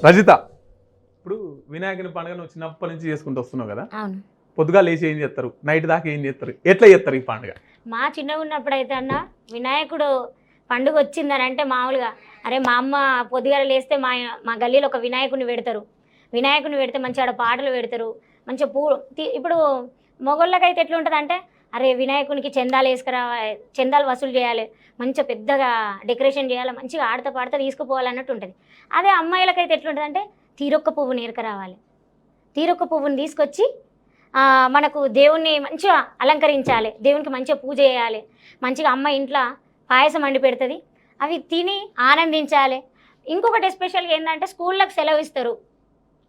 రజిత, ఇప్పుడు వినాయకుని పండుగ నువ్వు చిన్నప్పటి నుంచి చేసుకుంటూ వస్తున్నావు కదా. అవును. పొద్దుగా లేచి ఏం చేస్తారు, నైట్ దాకా ఏం చేస్తారు, ఎట్లా చేస్తారు ఈ పండుగ? మా చిన్నగా ఉన్నప్పుడు అయితే అన్న వినాయకుడు పండుగ వచ్చిందని అంటే మామూలుగా అరే మా అమ్మ పొద్దుగాల లేస్తే మా గల్లీలో ఒక వినాయకుడిని పెడతారు. వినాయకుడిని పెడితే మంచిగా ఆడ పాటలు పెడతారు, మంచిగా ఇప్పుడు మొగోళ్ళకైతే ఎట్లా ఉంటుంది అంటే అరే వినాయకునికి చందాలు చందాలు వసూలు చేయాలి, మంచిగా పెద్దగా డెకరేషన్ చేయాలి, మంచిగా ఆడతా పాడతా తీసుకుపోవాలన్నట్టు ఉంటుంది. అదే అమ్మాయిలకైతే ఎట్లుంటుంది అంటే తీరొక్క పువ్వుని ఎరకరావాలి, తీరొక్క పువ్వుని తీసుకొచ్చి మనకు దేవుణ్ణి మంచిగా అలంకరించాలి, దేవునికి మంచిగా పూజ చేయాలి, మంచిగా అమ్మ ఇంట్లో పాయసం వండి పెడుతుంది, అవి తిని ఆనందించాలి. ఇంకొకటి ఎస్పెషల్గా ఏంటంటే స్కూళ్ళకి సెలవు ఇస్తారు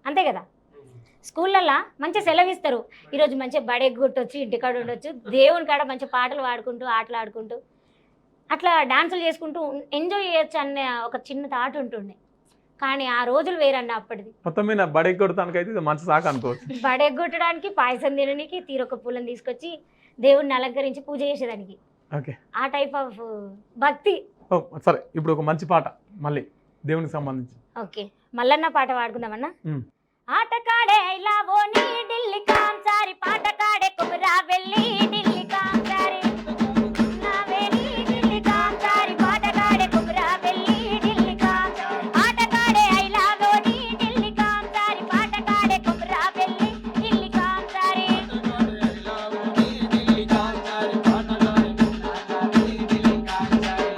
అంతే కదా, స్కూళ్ళల్లో మంచిగా సెలవు ఇస్తారు. ఈరోజు మంచిగా బడెక్కి కొట్టొచ్చు, ఇంటికాడ ఉండొచ్చు, దేవుని కాడ మంచిగా పాటలు పాడుకుంటూ ఆటలు ఆడుకుంటూ అట్లా డాన్సులు చేసుకుంటూ ఎంజాయ్ చేయొచ్చు అనే ఒక చిన్న థాట్ ఉంటుండే. కానీ ఆ రోజులు వేరన్న అప్పటిది. మొత్తం మీద బడెక్కి కొడతానికైతే ఇది మంచి సాకు అనుకోవచ్చు. బడెగ్గొట్టడానికి, పాయసం తినడానికి, తీరొక్క పూలను తీసుకొచ్చి దేవుణ్ణి అలంకరించి పూజ చేసేదానికి, ఓకే, ఆ టైప్ ఆఫ్ భక్తి. సరే, ఇప్పుడు ఒక మంచి పాట మళ్ళీ దేవునికి సంబంధించి. ఓకే, మల్లన్న పాట పాడుకుందామన్నా. ఆటకాడే ఇలా ఓని ఢిల్లీ కాంసారి, పాటకాడే కుమరా వెళ్ళి ఢిల్లీ కాంసారి, నావేని ఢిల్లీ కాంసారి, పాటకాడే కుమరా వెళ్ళి ఢిల్లీ కాంసారి, ఆటకాడే ఇలా ఓని ఢిల్లీ కాంసారి, పాటకాడే కుమరా వెళ్ళి ఢిల్లీ కాంసారి,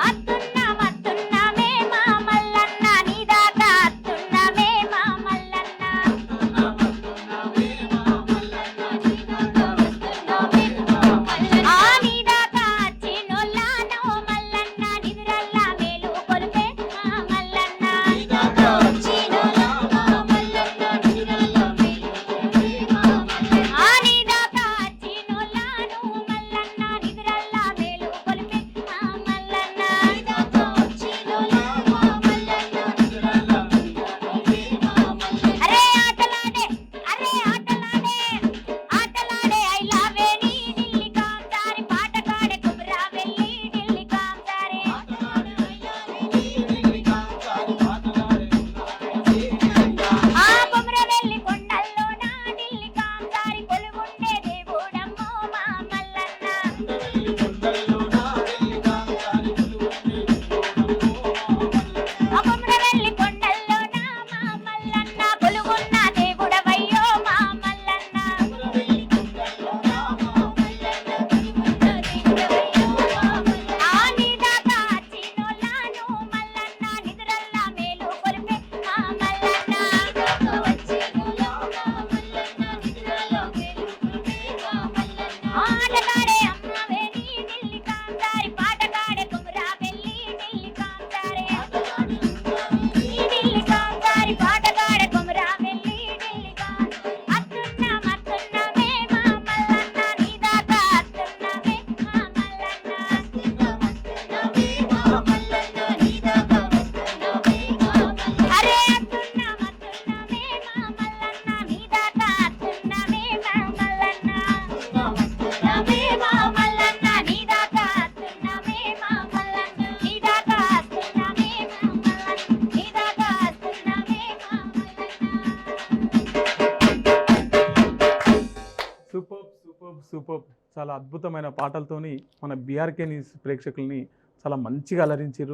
అత్తున్నామే మా మల్లన్న నీదాకా, అత్తున్నామే మా మల్లన్న, ఆ నీదాకా చిన్నోళ్ళనో మల్లన్న, నిదురల్లా మేలు కొలిపే మా మల్లన్న, ఆ నీదాకా చిన్నోళ్ళనో మల్లన్న, నిదురల్లా మేలు కొలిపే మా మల్లన్న, అరే ఆటలాడే, అరే ఆటలాడే, ఆటలాడే ఐ లవేని ఢిల్లీ కాంసారి, పాటకాడే కుమరా వెళ్ళి ఢిల్లీ కాంసారి, ఆ కొమరవెల్లి కొండల్లోన ఢిల్లీ కాంసారి, కొలువుండే దేవుడమ్మో మా మల్లన్న, ఆ కొమరవెల్లి కొండల్లోన మా మల్లన్న, కొలువున్న దేవుడవయ్యో మా మల్లన్న, ఆ నీదాకా చిన్నోళ్ళను మల్లన్న, నిదురల్లా మేలు కొలిపే మా మల్లన్న, ఆటగాడే అమ్మవేని ఢిల్లీ కాంసారి, పాటగాడే కుమరా వెళ్ళి ఢిల్లీ కాంసారి, ఢిల్లీ కాంసారి, పాటగాడే కుమరా వెళ్ళి ఢిల్లీ కాంసారి, అత్తున్నామే మా మల్లన్న నీదాకా, అత్తున్నామే మా మల్లన్న, అరే అత్తున్నామే మా మల్లన్న నీదాకా, అత్తున్నామే మా మల్లన్న, అత్తున్నామే మా మల్లన్న నీదాకా, అత్తున్నామే మా మల్లన్న నీదాకా, అత్తున్నామే మా మల్లన్న నీదాకా, అత్తున్నామే మా మల్లన్న. సూపర్ సూపర్ సూపర్, చాలా అద్భుతమైన పాటలతోని మన బీఆర్కే న్యూస్ ప్రేక్షకుల్ని చాలా మంచిగా అలరించారు.